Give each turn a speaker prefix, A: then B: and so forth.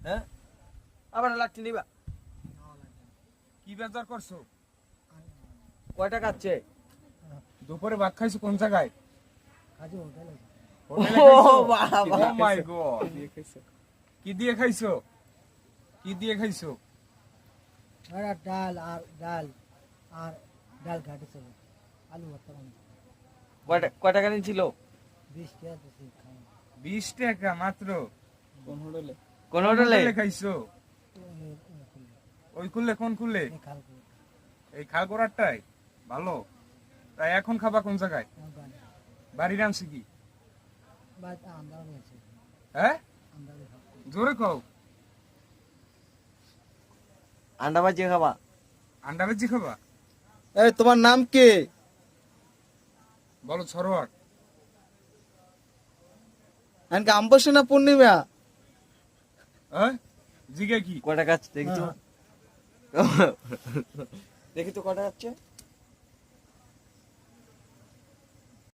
A: হ্যাঁ আবার লাঠি নিবা
B: কি বাজার করছো?
A: কয় টাকা আছে?
B: দুপুরে ভাত খাইছো কোন জায়গায়? হোটেলে
A: ও
B: খাইছো?
A: বাবা।
B: Oh my God! কি দিয়ে খাইছো? কি দিয়ে খাইছো?
C: ডাল আর ডাল আর ডাল ঘাটে ছিল আলু ভর্তা
A: কয় টাকা নিয়েছিল?
C: 20 টাকা দিছি খাই
B: 20 টাকা মাত্র?
A: কোন
B: কোন
A: হোটেলে?
B: হোটেলে খাইছো? ওই খুললে কোন খুললে? এই খালগোড়ারটাই ভালো। তাই এখন খাবা কোন জায়গায়? বাড়ি রানছি কি? হ্যাঁ জোরে কও।
A: আন্ডা ভাজি খাবা?
B: আন্ডা ভেজি খাবা?
D: এই তোমার নাম কি?
B: বলো সরোয়ার।
D: আনকে আমবসে না পূর্ণিমা?
B: হ্যাঁ জিগে কি?
A: কয় টাকা আছে দেখি তো। দেখি তো কয় টাকা আছে?